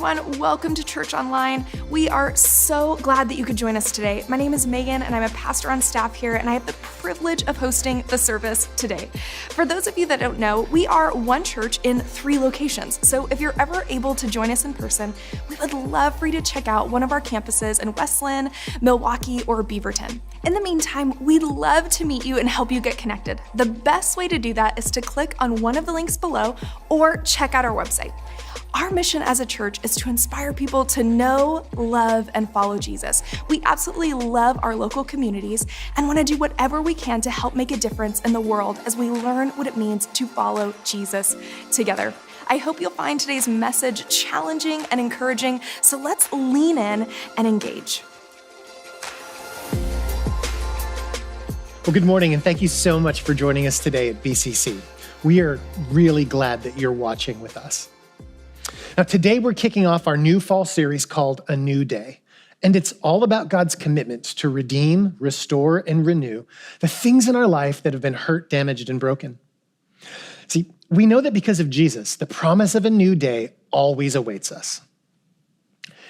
everyone. Welcome to Church Online. We are so glad that you could join us today. My name is Megan, and I'm a pastor on staff here, and I have the privilege of hosting the service today. For those of you that don't know, we are one church in 3 locations. So if you're ever able to join us in person, we would love for you to check out one of our campuses in Westland, Milwaukee, or Beaverton. In the meantime, we'd love to meet you and help you get connected. The best way to do that is to click on one of the links below or check out our website. Our mission as a church is to inspire people to know, love, and follow Jesus. We absolutely love our local communities and want to do whatever we can to help make a difference in the world as we learn what it means to follow Jesus together. I hope you'll find today's message challenging and encouraging, so let's lean in and engage. Well, good morning, and thank you so much for joining us today at BCC. We are really glad that you're watching with us. Now, today we're kicking off our new fall series called A New Day, and it's all about God's commitment to redeem, restore, and renew the things in our life that have been hurt, damaged, and broken. See, we know that because of Jesus, the promise of a new day always awaits us.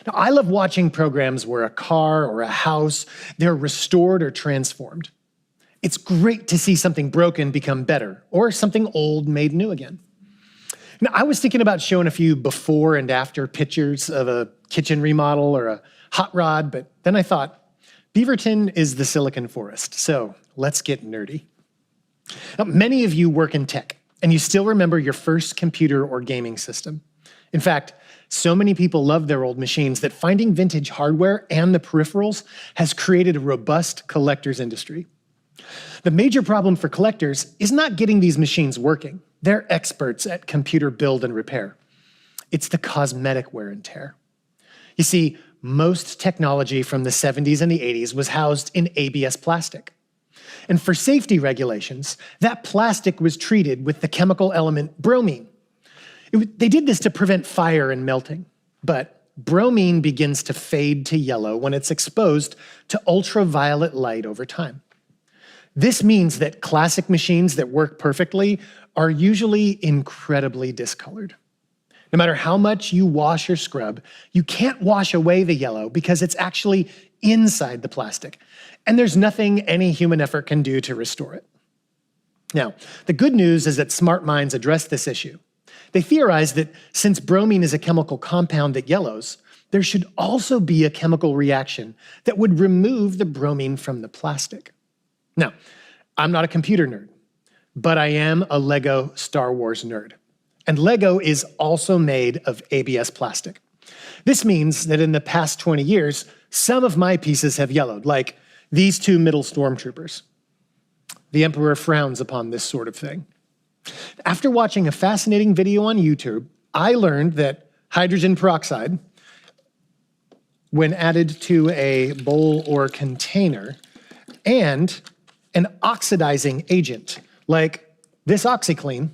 Now, I love watching programs where a car or a house, they're restored or transformed. It's great to see something broken become better or something old made new again. Now, I was thinking about showing a few before and after pictures of a kitchen remodel or a hot rod, but then I thought, Beaverton is the Silicon Forest, so let's get nerdy. Now, many of you work in tech, and you still remember your first computer or gaming system. In fact, so many people love their old machines that finding vintage hardware and the peripherals has created a robust collector's industry. The major problem for collectors is not getting these machines working. They're experts at computer build and repair. It's the cosmetic wear and tear. You see, most technology from the 70s and the 80s was housed in ABS plastic. And for safety regulations, that plastic was treated with the chemical element bromine. They did this to prevent fire and melting, but bromine begins to fade to yellow when it's exposed to ultraviolet light over time. This means that classic machines that work perfectly are usually incredibly discolored. No matter how much you wash or scrub, you can't wash away the yellow because it's actually inside the plastic, and there's nothing any human effort can do to restore it. Now, the good news is that smart minds address this issue. They theorize that since bromine is a chemical compound that yellows, there should also be a chemical reaction that would remove the bromine from the plastic. Now, I'm not a computer nerd, but I am a Lego Star Wars nerd. And Lego is also made of ABS plastic. This means that in the past 20 years, some of my pieces have yellowed, like these 2 middle stormtroopers. The Emperor frowns upon this sort of thing. After watching a fascinating video on YouTube, I learned that hydrogen peroxide, when added to a bowl or container, and an oxidizing agent, like this OxyClean,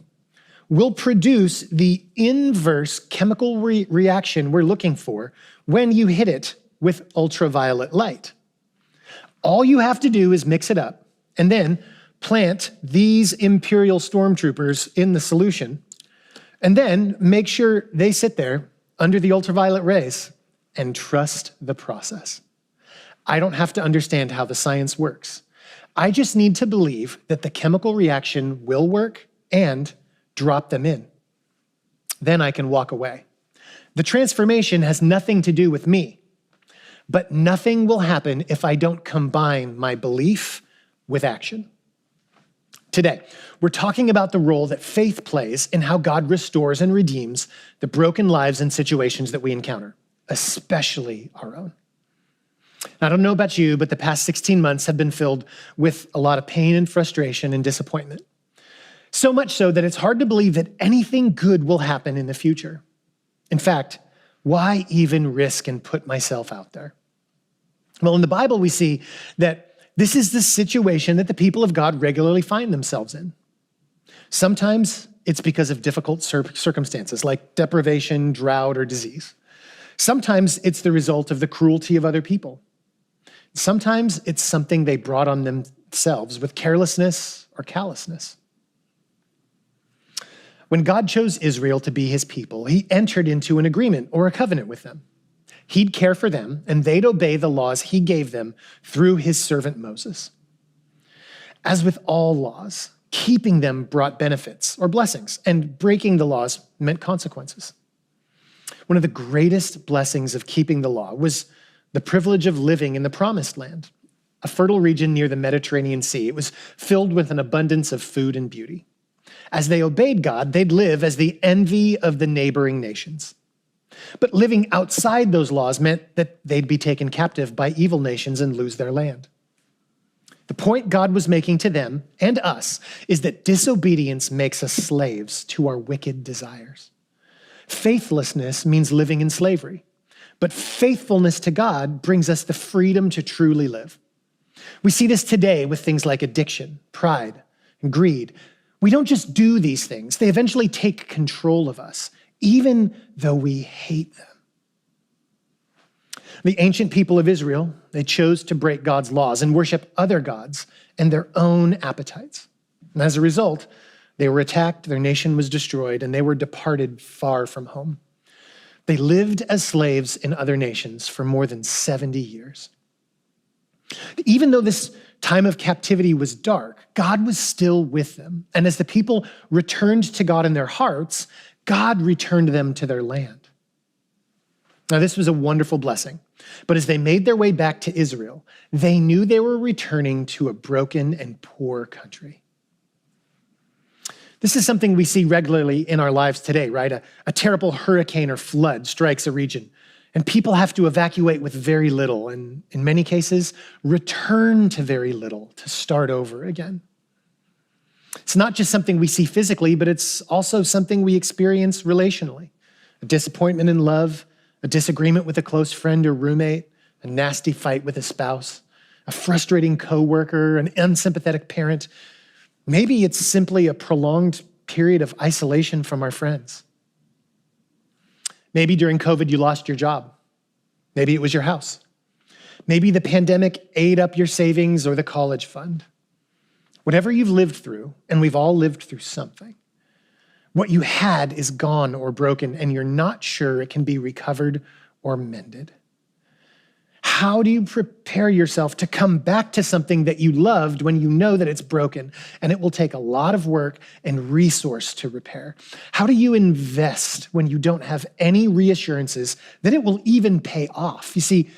will produce the inverse chemical reaction we're looking for when you hit it with ultraviolet light. All you have to do is mix it up and then plant these Imperial stormtroopers in the solution, and then make sure they sit there under the ultraviolet rays and trust the process. I don't have to understand how the science works. I just need to believe that the chemical reaction will work and drop them in. Then I can walk away. The transformation has nothing to do with me, but nothing will happen if I don't combine my belief with action. Today, we're talking about the role that faith plays in how God restores and redeems the broken lives and situations that we encounter, especially our own. I don't know about you, but the past 16 months have been filled with a lot of pain and frustration and disappointment. So much so that it's hard to believe that anything good will happen in the future. In fact, why even risk and put myself out there? Well, in the Bible, we see that this is the situation that the people of God regularly find themselves in. Sometimes it's because of difficult circumstances like deprivation, drought, or disease. Sometimes it's the result of the cruelty of other people. Sometimes it's something they brought on themselves with carelessness or callousness. When God chose Israel to be his people, he entered into an agreement or a covenant with them. He'd care for them, and they'd obey the laws he gave them through his servant Moses. As with all laws, keeping them brought benefits or blessings, and breaking the laws meant consequences. One of the greatest blessings of keeping the law was the privilege of living in the Promised Land, a fertile region near the Mediterranean Sea. It was filled with an abundance of food and beauty. As they obeyed God, they'd live as the envy of the neighboring nations. But living outside those laws meant that they'd be taken captive by evil nations and lose their land. The point God was making to them and us is that disobedience makes us slaves to our wicked desires. Faithlessness means living in slavery, but faithfulness to God brings us the freedom to truly live. We see this today with things like addiction, pride, and greed. We don't just do these things. They eventually take control of us, even though we hate them. The ancient people of Israel, they chose to break God's laws and worship other gods and their own appetites. And as a result, they were attacked, their nation was destroyed, and they were departed far from home. They lived as slaves in other nations for more than 70 years. Even though this time of captivity was dark, God was still with them. And as the people returned to God in their hearts, God returned them to their land. Now, this was a wonderful blessing. But as they made their way back to Israel, they knew they were returning to a broken and poor country. This is something we see regularly in our lives today, right? A terrible hurricane or flood strikes a region, and people have to evacuate with very little, and in many cases, return to very little to start over again. It's not just something we see physically, but it's also something we experience relationally. A disappointment in love, a disagreement with a close friend or roommate, a nasty fight with a spouse, a frustrating coworker, an unsympathetic parent. Maybe it's simply a prolonged period of isolation from our friends. Maybe during COVID, you lost your job. Maybe it was your house. Maybe the pandemic ate up your savings or the college fund. Whatever you've lived through, and we've all lived through something, what you had is gone or broken, and you're not sure it can be recovered or mended. How do you prepare yourself to come back to something that you loved when you know that it's broken and it will take a lot of work and resource to repair? How do you invest when you don't have any reassurances that it will even pay off? You see,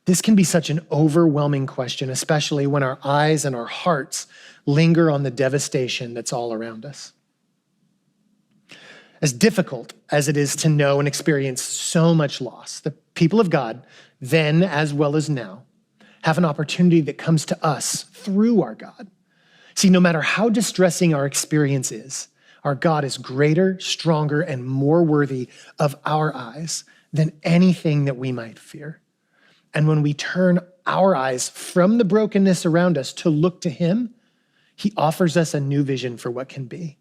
this can be such an overwhelming question, especially when our eyes and our hearts linger on the devastation that's all around us. As difficult as it is to know and experience so much loss, the people of God, then as well as now, have an opportunity that comes to us through our God. See, no matter how distressing our experience is, our God is greater, stronger, and more worthy of our eyes than anything that we might fear. And when we turn our eyes from the brokenness around us to look to him, he offers us a new vision for what can be.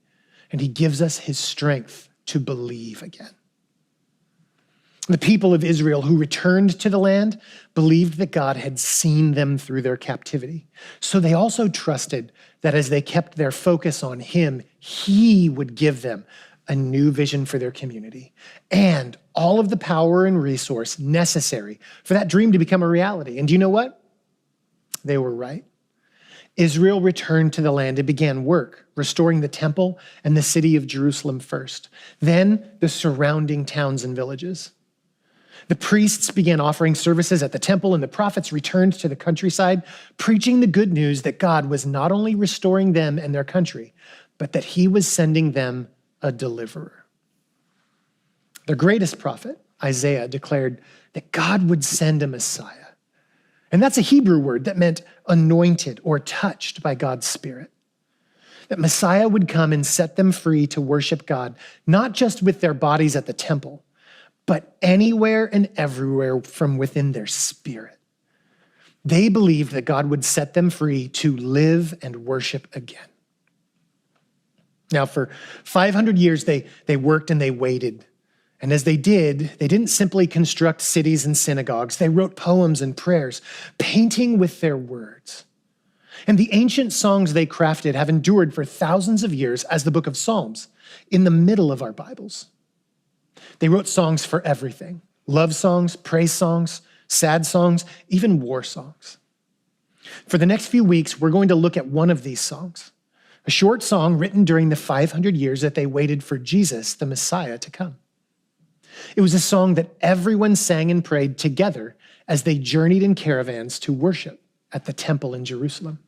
And he gives us his strength to believe again. The people of Israel who returned to the land believed that God had seen them through their captivity. So they also trusted that as they kept their focus on him, he would give them a new vision for their community and all of the power and resource necessary for that dream to become a reality. And do you know what? They were right. Israel returned to the land and began work, restoring the temple and the city of Jerusalem first, then the surrounding towns and villages. The priests began offering services at the temple, and the prophets returned to the countryside, preaching the good news that God was not only restoring them and their country, but that he was sending them a deliverer. Their greatest prophet, Isaiah, declared that God would send a Messiah. And that's a Hebrew word that meant anointed or touched by God's Spirit. That Messiah would come and set them free to worship God, not just with their bodies at the temple, but anywhere and everywhere from within their spirit. They believed that God would set them free to live and worship again. Now, for 500 years, they worked and they waited. And as they didn't simply construct cities and synagogues. They wrote poems and prayers, painting with their words. And the ancient songs they crafted have endured for thousands of years as the book of Psalms in the middle of our Bibles. They wrote songs for everything: love songs, praise songs, sad songs, even war songs. For the next few weeks, we're going to look at one of these songs, a short song written during the 500 years that they waited for Jesus, the Messiah, to come. It was a song that everyone sang and prayed together as they journeyed in caravans to worship at the temple in Jerusalem.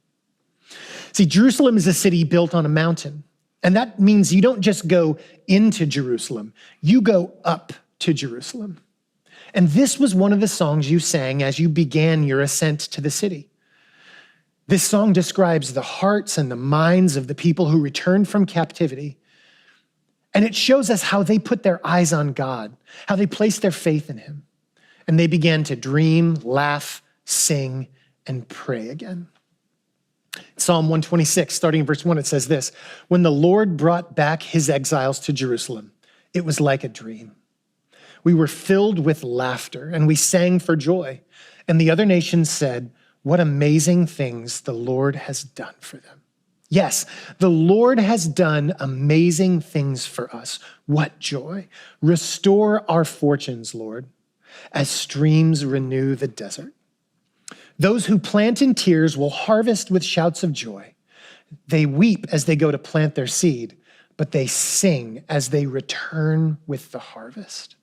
See, Jerusalem is a city built on a mountain, and that means you don't just go into Jerusalem, you go up to Jerusalem. And this was one of the songs you sang as you began your ascent to the city. This song describes the hearts and the minds of the people who returned from captivity. And it shows us how they put their eyes on God, how they placed their faith in him. And they began to dream, laugh, sing, and pray again. Psalm 126, starting in verse 1, it says this: "When the Lord brought back his exiles to Jerusalem, it was like a dream. We were filled with laughter, and we sang for joy. And the other nations said, 'What amazing things the Lord has done for them.'" Yes, the Lord has done amazing things for us. What joy. Restore our fortunes, Lord, as streams renew the desert. Those who plant in tears will harvest with shouts of joy. They weep as they go to plant their seed, but they sing as they return with the harvest.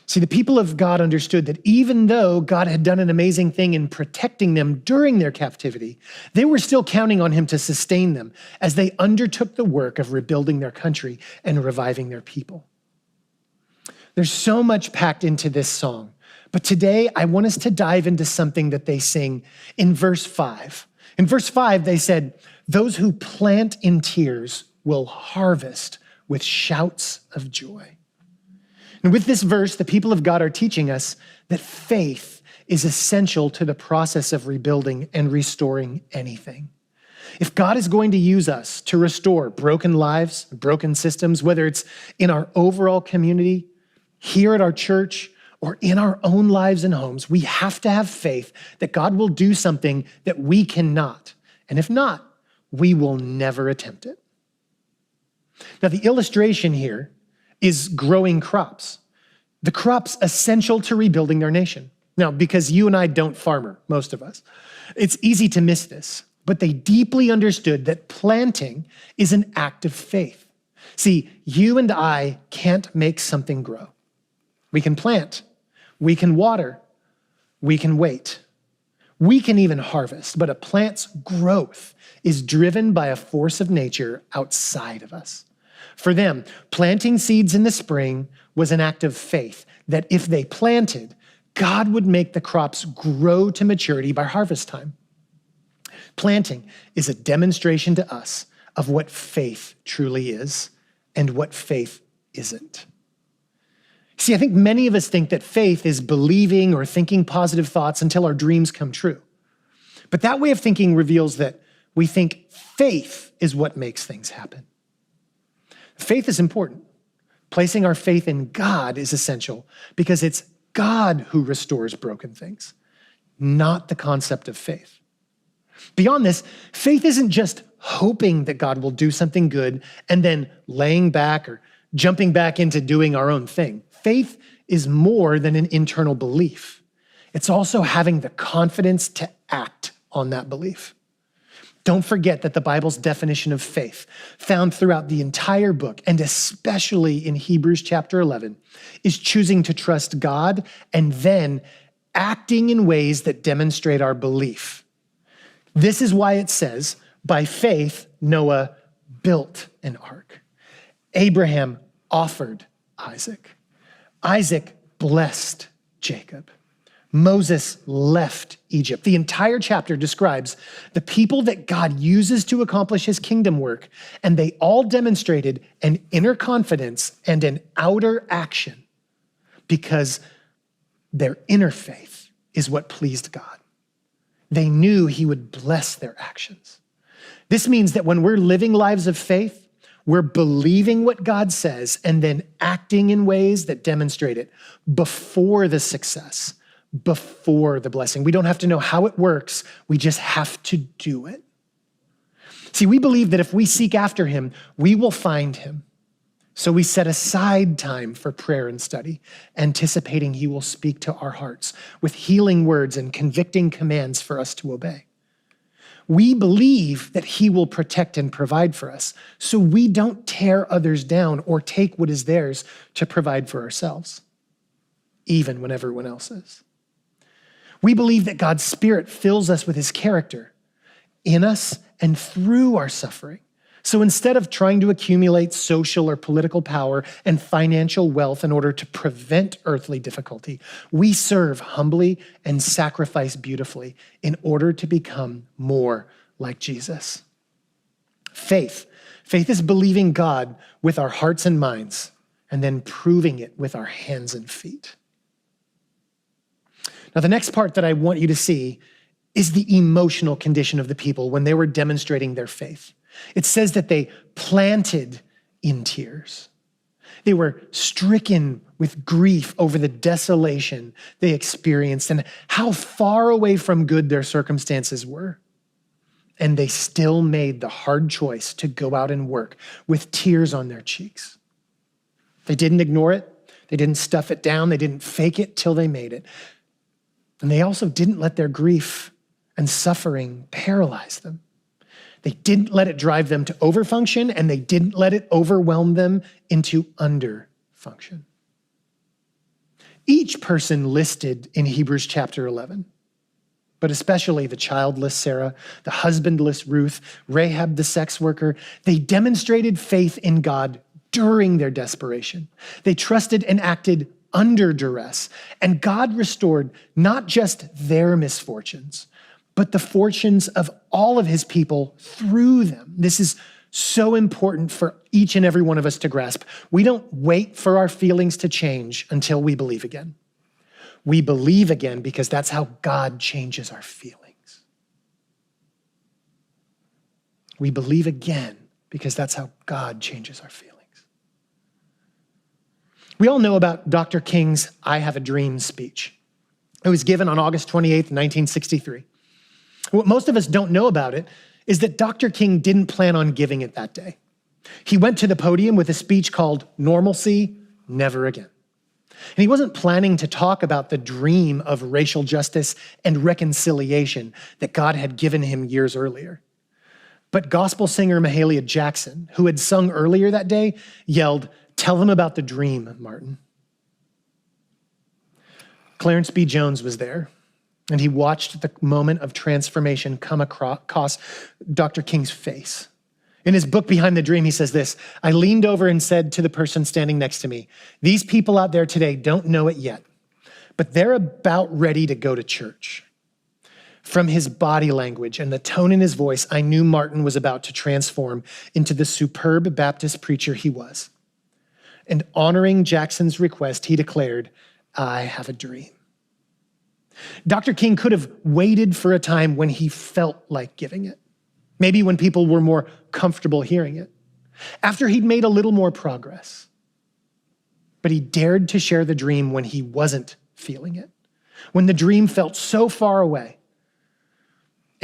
See, the people of God understood that even though God had done an amazing thing in protecting them during their captivity, they were still counting on him to sustain them as they undertook the work of rebuilding their country and reviving their people. There's so much packed into this song, but today I want us to dive into something that they sing in verse 5. In verse 5, they said, "Those who plant in tears will harvest with shouts of joy." And with this verse, the people of God are teaching us that faith is essential to the process of rebuilding and restoring anything. If God is going to use us to restore broken lives, broken systems, whether it's in our overall community, here at our church, or in our own lives and homes, we have to have faith that God will do something that we cannot. And if not, we will never attempt it. Now, the illustration here is growing crops. The crops essential to rebuilding their nation. Now, because you and I don't farmer, most of us, it's easy to miss this, but they deeply understood that planting is an act of faith. See, you and I can't make something grow. We can plant, we can water, we can wait. We can even harvest, but a plant's growth is driven by a force of nature outside of us. For them, planting seeds in the spring was an act of faith that if they planted, God would make the crops grow to maturity by harvest time. Planting is a demonstration to us of what faith truly is and what faith isn't. See, I think many of us think that faith is believing or thinking positive thoughts until our dreams come true. But that way of thinking reveals that we think faith is what makes things happen. Faith is important. Placing our faith in God is essential because it's God who restores broken things, not the concept of faith. Beyond this, faith isn't just hoping that God will do something good and then laying back or jumping back into doing our own thing. Faith is more than an internal belief. It's also having the confidence to act on that belief. Don't forget that the Bible's definition of faith, found throughout the entire book, and especially in Hebrews chapter 11, is choosing to trust God and then acting in ways that demonstrate our belief. This is why it says, by faith, Noah built an ark. Abraham offered Isaac. Isaac blessed Jacob. Moses left Egypt. The entire chapter describes the people that God uses to accomplish his kingdom work, and they all demonstrated an inner confidence and an outer action because their inner faith is what pleased God. They knew he would bless their actions. This means that when we're living lives of faith, we're believing what God says and then acting in ways that demonstrate it before the success, before the blessing. We don't have to know how it works. We just have to do it. See, we believe that if we seek after him, we will find him. So we set aside time for prayer and study, anticipating he will speak to our hearts with healing words and convicting commands for us to obey. We believe that he will protect and provide for us, so we don't tear others down or take what is theirs to provide for ourselves, even when everyone else is. We believe that God's Spirit fills us with his character in us and through our suffering. So instead of trying to accumulate social or political power and financial wealth in order to prevent earthly difficulty, we serve humbly and sacrifice beautifully in order to become more like Jesus. Faith is believing God with our hearts and minds and then proving it with our hands and feet. Now, the next part that I want you to see is the emotional condition of the people when they were demonstrating their faith. It says that they planted in tears. They were stricken with grief over the desolation they experienced and how far away from good their circumstances were. And they still made the hard choice to go out and work with tears on their cheeks. They didn't ignore it. They didn't stuff it down. They didn't fake it till they made it. And they also didn't let their grief and suffering paralyze them. They didn't let it drive them to overfunction, and they didn't let it overwhelm them into underfunction. Each person listed in Hebrews chapter 11, but especially the childless Sarah, the husbandless Ruth, Rahab the sex worker, they demonstrated faith in God during their desperation. They trusted and acted under duress, and God restored not just their misfortunes, but the fortunes of all of his people through them. This is so important for each and every one of us to grasp. We don't wait for our feelings to change until we believe again. We believe again because that's how God changes our feelings. We believe again because that's how God changes our feelings. We all know about Dr. King's I Have a Dream speech. It was given on August 28th, 1963. What most of us don't know about it is that Dr. King didn't plan on giving it that day. He went to the podium with a speech called Normalcy, Never Again. And he wasn't planning to talk about the dream of racial justice and reconciliation that God had given him years earlier. But gospel singer Mahalia Jackson, who had sung earlier that day, yelled, "Tell them about the dream, Martin." Clarence B. Jones was there, and he watched the moment of transformation come across Dr. King's face. In his book, Behind the Dream, he says this, "I leaned over and said to the person standing next to me, these people out there today don't know it yet, but they're about ready to go to church." From his body language and the tone in his voice, I knew Martin was about to transform into the superb Baptist preacher he was. And honoring Jackson's request, he declared, "I have a dream." Dr. King could have waited for a time when he felt like giving it, maybe when people were more comfortable hearing it, after he'd made a little more progress. But he dared to share the dream when he wasn't feeling it, when the dream felt so far away.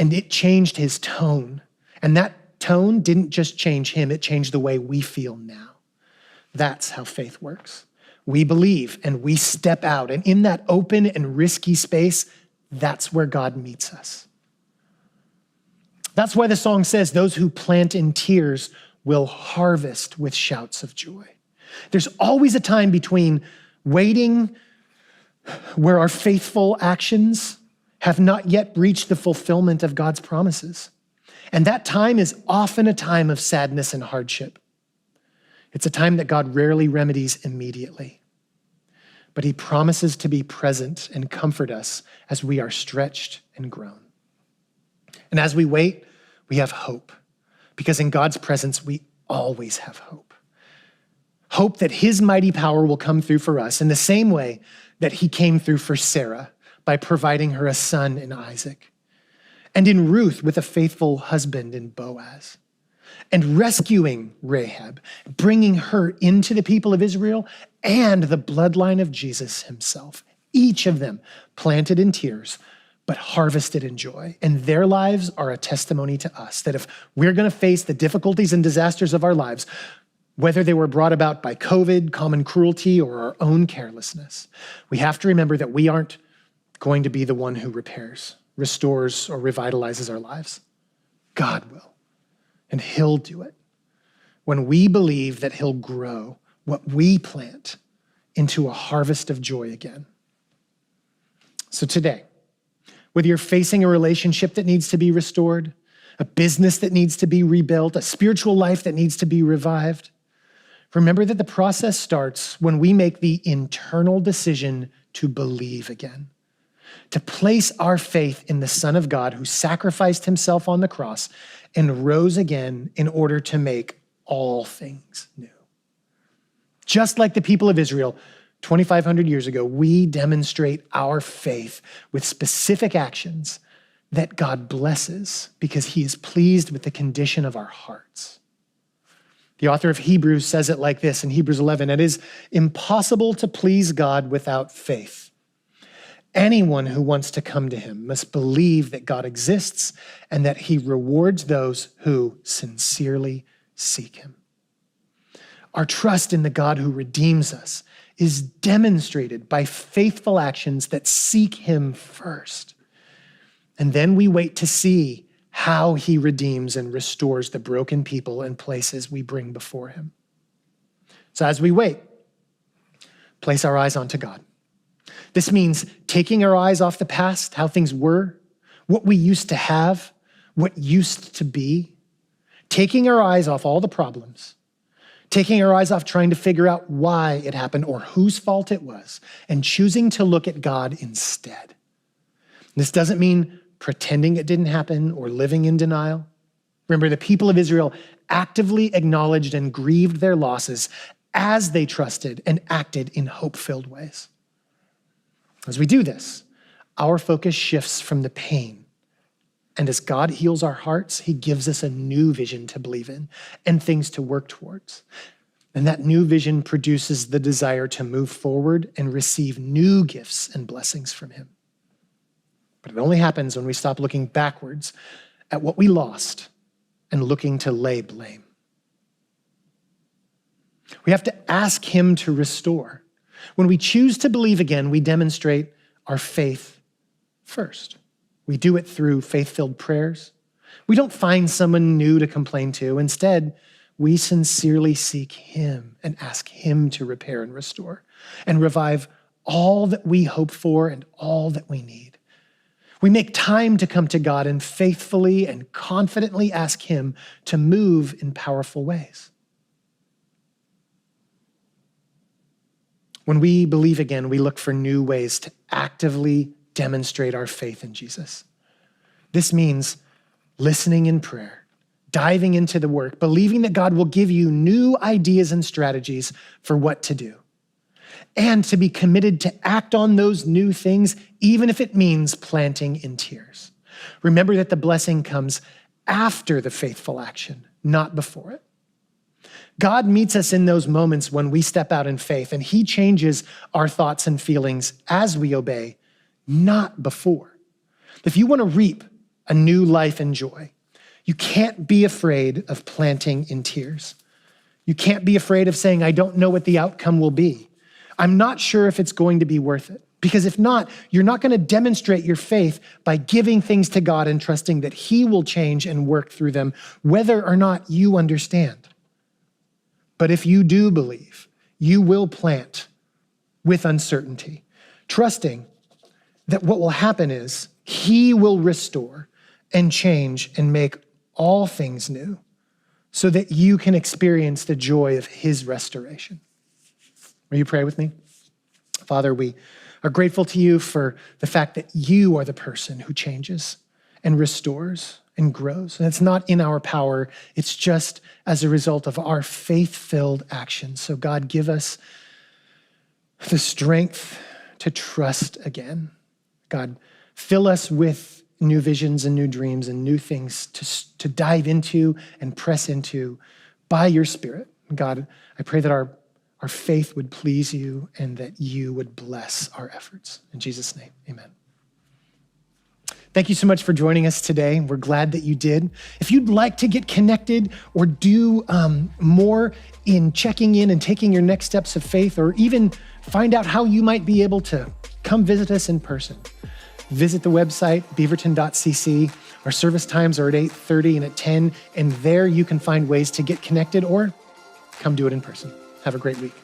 And it changed his tone. And that tone didn't just change him, it changed the way we feel now. That's how faith works. We believe and we step out. And in that open and risky space, that's where God meets us. That's why the song says, those who plant in tears will harvest with shouts of joy. There's always a time between waiting where our faithful actions have not yet reached the fulfillment of God's promises. And that time is often a time of sadness and hardship. It's a time that God rarely remedies immediately. But he promises to be present and comfort us as we are stretched and grown. And as we wait, we have hope, because in God's presence, we always have hope. Hope that his mighty power will come through for us in the same way that he came through for Sarah by providing her a son in Isaac, and in Ruth with a faithful husband in Boaz, and rescuing Rahab, bringing her into the people of Israel and the bloodline of Jesus himself each of them planted in tears, but harvested in joy. And their lives are a testimony to us that if we're going to face the difficulties and disasters of our lives, whether they were brought about by COVID, common cruelty, or our own carelessness, we have to remember that we aren't going to be the one who repairs, restores, or revitalizes our lives. God will, and he'll do it when we believe that he'll grow what we plant into a harvest of joy again. So today, whether you're facing a relationship that needs to be restored, a business that needs to be rebuilt, a spiritual life that needs to be revived, remember that the process starts when we make the internal decision to believe again, to place our faith in the Son of God who sacrificed himself on the cross and rose again in order to make all things new. Just like the people of Israel 2,500 years ago, we demonstrate our faith with specific actions that God blesses because he is pleased with the condition of our hearts. The author of Hebrews says it like this in Hebrews 11, "It is impossible to please God without faith. Anyone who wants to come to him must believe that God exists and that he rewards those who sincerely seek him." Our trust in the God who redeems us is demonstrated by faithful actions that seek him first. And then we wait to see how he redeems and restores the broken people and places we bring before him. So as we wait, place our eyes onto God. This means taking our eyes off the past, how things were, what we used to have, what used to be, taking our eyes off all the problems, taking our eyes off trying to figure out why it happened or whose fault it was, and choosing to look at God instead. This doesn't mean pretending it didn't happen or living in denial. Remember, the people of Israel actively acknowledged and grieved their losses as they trusted and acted in hope-filled ways. As we do this, our focus shifts from the pain. And as God heals our hearts, he gives us a new vision to believe in and things to work towards. And that new vision produces the desire to move forward and receive new gifts and blessings from him. But it only happens when we stop looking backwards at what we lost and looking to lay blame. We have to ask him to restore. When we choose to believe again, we demonstrate our faith first. We do it through faith-filled prayers. We don't find someone new to complain to. Instead, we sincerely seek him and ask him to repair and restore and revive all that we hope for and all that we need. We make time to come to God and faithfully and confidently ask him to move in powerful ways. When we believe again, we look for new ways to actively demonstrate our faith in Jesus. This means listening in prayer, diving into the work, believing that God will give you new ideas and strategies for what to do, and to be committed to act on those new things, even if it means planting in tears. Remember that the blessing comes after the faithful action, not before it. God meets us in those moments when we step out in faith, and he changes our thoughts and feelings as we obey, not before. If you want to reap a new life and joy, you can't be afraid of planting in tears. You can't be afraid of saying, I don't know what the outcome will be. I'm not sure if it's going to be worth it. Because if not, you're not going to demonstrate your faith by giving things to God and trusting that he will change and work through them, whether or not you understand. But if you do believe, you will plant with uncertainty, trusting that what will happen is he will restore and change and make all things new so that you can experience the joy of his restoration. Will you pray with me? Father, we are grateful to you for the fact that you are the person who changes and restores and grows. And it's not in our power. It's just as a result of our faith-filled actions. So God, give us the strength to trust again. God, fill us with new visions and new dreams and new things to dive into and press into by your Spirit. God, I pray that our our faith would please you, and that you would bless our efforts. In Jesus' name, amen. Thank you so much for joining us today. We're glad that you did. If you'd like to get connected or do more in checking in and taking your next steps of faith, or even find out how you might be able to come visit us in person, visit the website, beaverton.cc. Our service times are at 8:30 and at 10, and there you can find ways to get connected or come do it in person. Have a great week.